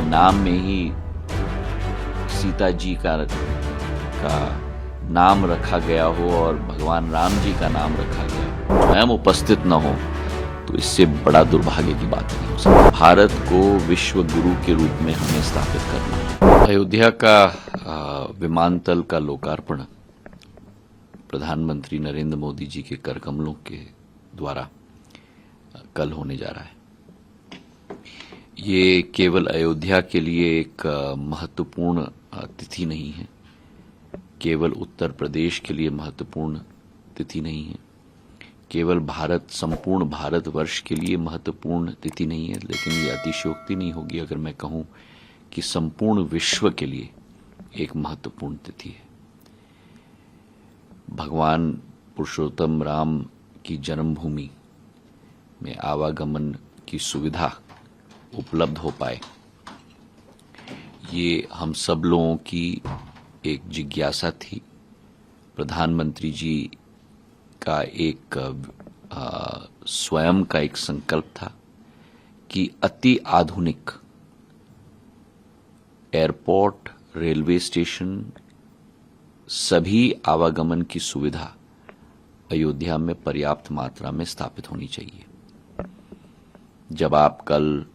नाम में ही सीता जी का नाम रखा गया हो और भगवान राम जी का नाम रखा गया हो, स्वयं उपस्थित न हो, तो इससे बड़ा दुर्भाग्य की बात नहीं हो सकती। भारत को विश्व गुरु के रूप में हमें स्थापित करना है। अयोध्या का विमानतल का लोकार्पण प्रधानमंत्री नरेंद्र मोदी जी के कर कमलों के द्वारा कल होने जा रहा है। ये केवल अयोध्या के लिए एक महत्वपूर्ण तिथि नहीं है, केवल उत्तर प्रदेश के लिए महत्वपूर्ण तिथि नहीं है, केवल संपूर्ण भारतवर्ष के लिए महत्वपूर्ण तिथि नहीं है, लेकिन ये अतिशयोक्ति नहीं होगी अगर मैं कहूं कि संपूर्ण विश्व के लिए एक महत्वपूर्ण तिथि है। भगवान पुरुषोत्तम राम की जन्मभूमि में आवागमन की सुविधा उपलब्ध हो पाए, ये हम सब लोगों की एक जिज्ञासा थी। प्रधानमंत्री जी का एक स्वयं का एक संकल्प था कि अति आधुनिक एयरपोर्ट, रेलवे स्टेशन, सभी आवागमन की सुविधा अयोध्या में पर्याप्त मात्रा में स्थापित होनी चाहिए। जब आप कल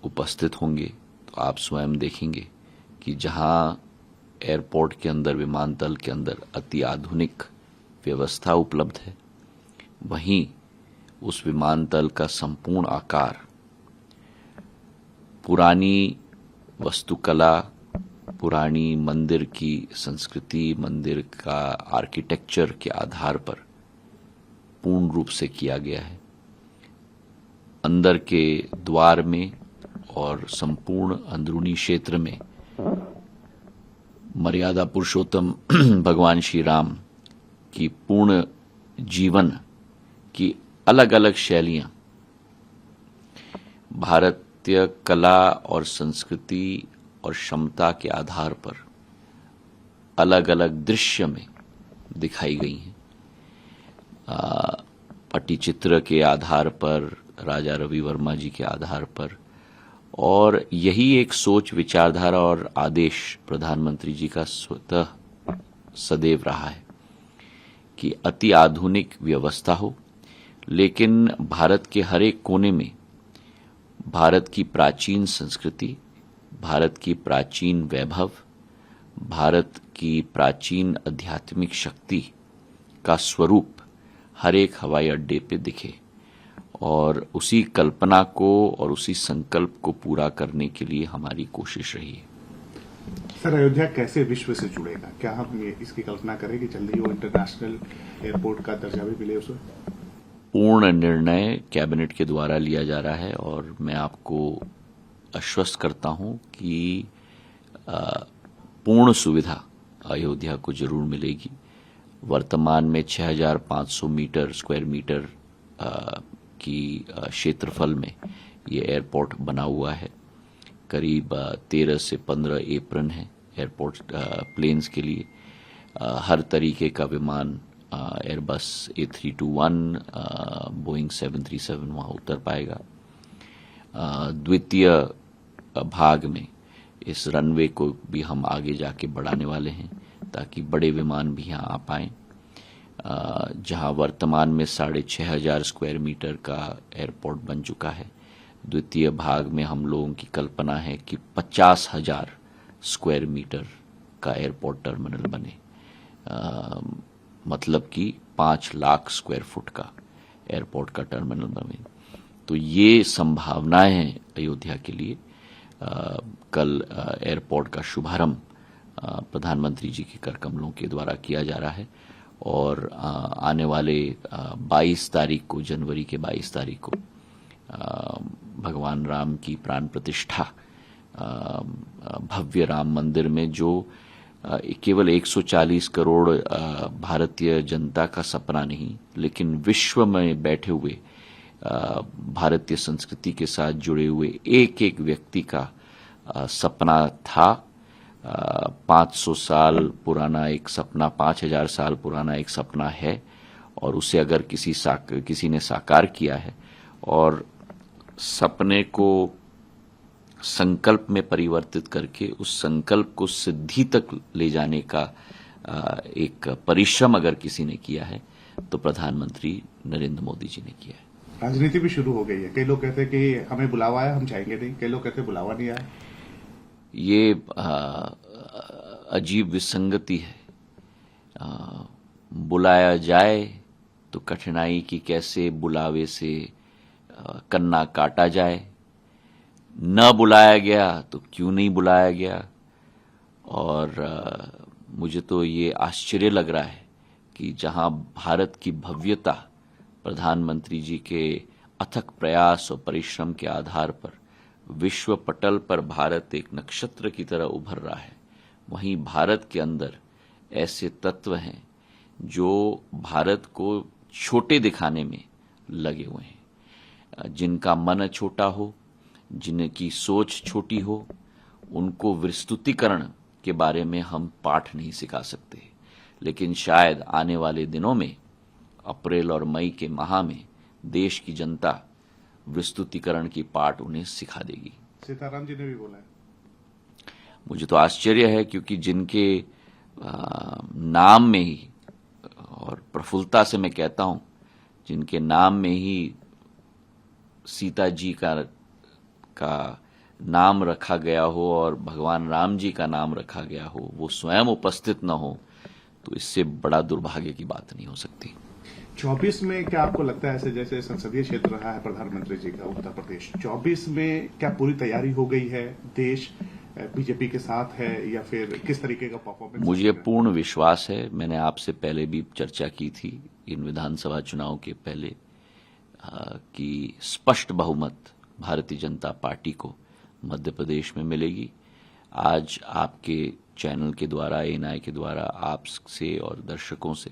उपस्थित होंगे तो आप स्वयं देखेंगे कि जहां एयरपोर्ट के अंदर, विमानतल के अंदर अति आधुनिक व्यवस्था उपलब्ध है, वहीं उस विमानतल का संपूर्ण आकार पुरानी वास्तुकला, पुरानी मंदिर की संस्कृति, मंदिर का आर्किटेक्चर के आधार पर पूर्ण रूप से किया गया है। अंदर के द्वार में और संपूर्ण अंदरूनी क्षेत्र में मर्यादा पुरुषोत्तम भगवान श्री राम की पूर्ण जीवन की अलग अलग शैलियां, भारतीय कला और संस्कृति और क्षमता के आधार पर अलग अलग दृश्य में दिखाई गई हैं। पट्टिचित्र के आधार पर, राजा रवि वर्मा जी के आधार पर, और यही एक सोच, विचारधारा और आदेश प्रधानमंत्री जी का स्वतः सदैव रहा है कि अति आधुनिक व्यवस्था हो, लेकिन भारत के हर एक कोने में भारत की प्राचीन संस्कृति, भारत की प्राचीन वैभव, भारत की प्राचीन आध्यात्मिक शक्ति का स्वरूप हर एक हवाई अड्डे पे दिखे। और उसी कल्पना को और उसी संकल्प को पूरा करने के लिए हमारी कोशिश रही है। सर, अयोध्या कैसे विश्व से जुड़ेगा? क्या हम इसकी कल्पना करें कि जल्दी वो इंटरनेशनल एयरपोर्ट का दर्जा भी मिले उसे? पूर्ण निर्णय कैबिनेट के द्वारा लिया जा रहा है और मैं आपको आश्वस्त करता हूं कि पूर्ण सुविधा अयोध्या को जरूर मिलेगी। वर्तमान में 6,500 स्क्वायर मीटर की क्षेत्रफल में ये एयरपोर्ट बना हुआ है। करीब 13 से 15 एप्रन है एयरपोर्ट प्लेन्स के लिए। हर तरीके का विमान, एयरबस A321, बोइंग 737 वहां उतर पाएगा। द्वितीय भाग में इस रनवे को भी हम आगे जाके बढ़ाने वाले हैं ताकि बड़े विमान भी यहाँ आ पाएं। जहां वर्तमान में 6,500 स्क्वायर मीटर का एयरपोर्ट बन चुका है, द्वितीय भाग में हम लोगों की कल्पना है कि 50,000 स्क्वायर मीटर का एयरपोर्ट टर्मिनल बने, मतलब कि 5 लाख स्क्वायर फुट का एयरपोर्ट का टर्मिनल बने। तो ये संभावनाएं हैं अयोध्या के लिए। कल एयरपोर्ट का शुभारंभ प्रधानमंत्री जी के कर कमलों के द्वारा किया जा रहा है और आने वाले 22 तारीख को, जनवरी के 22 तारीख को भगवान राम की प्राण प्रतिष्ठा भव्य राम मंदिर में, जो केवल 140 करोड़ भारतीय जनता का सपना नहीं, लेकिन विश्व में बैठे हुए भारतीय संस्कृति के साथ जुड़े हुए एक एक व्यक्ति का सपना था। 500 साल पुराना एक सपना, 5,000 साल पुराना एक सपना है और उसे अगर किसी ने साकार किया है और सपने को संकल्प में परिवर्तित करके उस संकल्प को सिद्धि तक ले जाने का एक परिश्रम अगर किसी ने किया है तो प्रधानमंत्री नरेंद्र मोदी जी ने किया है। राजनीति भी शुरू हो गई है। कई लोग कहते हैं कि हमें बुलावा आया, हम जाएंगे नहीं। कई लोग कहते हैं बुलावा नहीं आया। ये अजीब विसंगति है। बुलाया जाए तो कठिनाई की कैसे बुलावे से कन्ना काटा जाए, न बुलाया गया तो क्यों नहीं बुलाया गया। और मुझे तो ये आश्चर्य लग रहा है कि जहां भारत की भव्यता प्रधानमंत्री जी के अथक प्रयास और परिश्रम के आधार पर विश्व पटल पर भारत एक नक्षत्र की तरह उभर रहा है, वहीं भारत के अंदर ऐसे तत्व हैं जो भारत को छोटे दिखाने में लगे हुए हैं। जिनका मन छोटा हो, जिनकी सोच छोटी हो, उनको विस्तृतीकरण के बारे में हम पाठ नहीं सिखा सकते, लेकिन शायद आने वाले दिनों में अप्रैल और मई के माह में देश की जनता विस्तृतीकरण की पाठ उन्हें सिखा देगी। सीताराम जी ने भी बोला है। मुझे तो आश्चर्य है, क्योंकि जिनके नाम में ही, और प्रफुल्लता से मैं कहता हूं, जिनके नाम में ही सीता जी का नाम रखा गया हो और भगवान राम जी का नाम रखा गया हो, वो स्वयं उपस्थित न हो, तो इससे बड़ा दुर्भाग्य की बात नहीं हो सकती। 24 में क्या आपको लगता है, ऐसे जैसे संसदीय क्षेत्र रहा है प्रधानमंत्री जी का उत्तर प्रदेश, 24 में क्या पूरी तैयारी हो गई है? देश बीजेपी के साथ है या फिर किस तरीके का परफॉर्मेंस? मुझे पूर्ण विश्वास है। मैंने आपसे पहले भी चर्चा की थी इन विधानसभा चुनाव के पहले कि स्पष्ट बहुमत भारतीय जनता पार्टी को मध्य प्रदेश में मिलेगी। आज आपके चैनल के द्वारा, एएनआई के द्वारा आपसे और दर्शकों से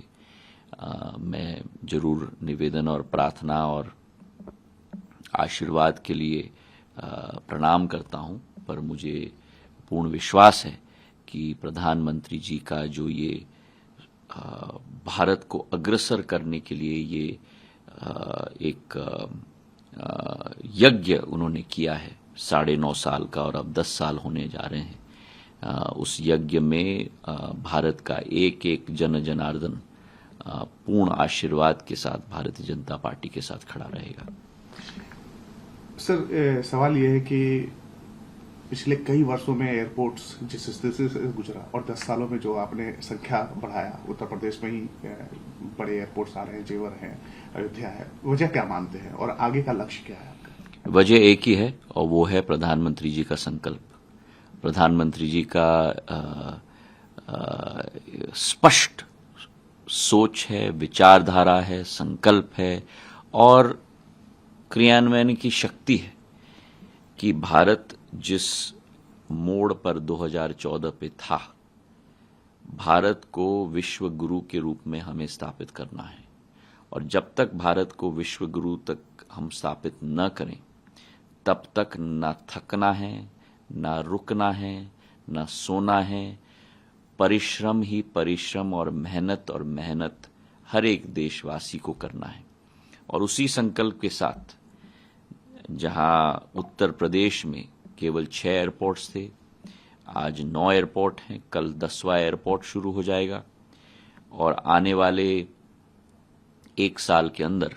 मैं जरूर निवेदन और प्रार्थना और आशीर्वाद के लिए प्रणाम करता हूं, पर मुझे पूर्ण विश्वास है कि प्रधानमंत्री जी का जो ये भारत को अग्रसर करने के लिए ये एक यज्ञ उन्होंने किया है 9.5 साल का, और अब 10 साल होने जा रहे हैं, उस यज्ञ में भारत का एक एक जन जनार्दन पूर्ण आशीर्वाद के साथ भारतीय जनता पार्टी के साथ खड़ा रहेगा। सर, सवाल यह है कि पिछले कई वर्षों में एयरपोर्ट्स जिस स्थिति से गुजरा और 10 सालों में जो आपने संख्या बढ़ाया, उत्तर प्रदेश में ही बड़े एयरपोर्ट्स आ रहे हैं, जेवर है, अयोध्या है, वजह क्या मानते हैं और आगे का लक्ष्य क्या है आपका? वजह एक ही है, और वो है प्रधानमंत्री जी का संकल्प, प्रधानमंत्री जी का स्पष्ट सोच है, विचारधारा है, संकल्प है और क्रियान्वयन की शक्ति है कि भारत जिस मोड़ पर 2014 पे था, भारत को विश्व गुरु के रूप में हमें स्थापित करना है। और जब तक भारत को विश्व गुरु तक हम स्थापित न करें, तब तक न थकना है, न रुकना है, न सोना है। परिश्रम ही परिश्रम और मेहनत हर एक देशवासी को करना है। और उसी संकल्प के साथ जहां उत्तर प्रदेश में केवल 6 एयरपोर्ट्स थे, आज 9 एयरपोर्ट हैं, कल 10वां एयरपोर्ट शुरू हो जाएगा और आने वाले 1 साल के अंदर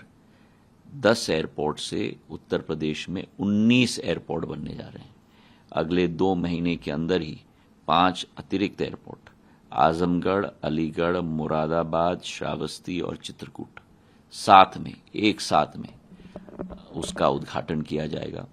10 एयरपोर्ट से उत्तर प्रदेश में 19 एयरपोर्ट बनने जा रहे हैं। अगले 2 महीने के अंदर ही 5 अतिरिक्त एयरपोर्ट आजमगढ़, अलीगढ़, मुरादाबाद, श्रावस्ती और चित्रकूट एक साथ में उसका उद्घाटन किया जाएगा।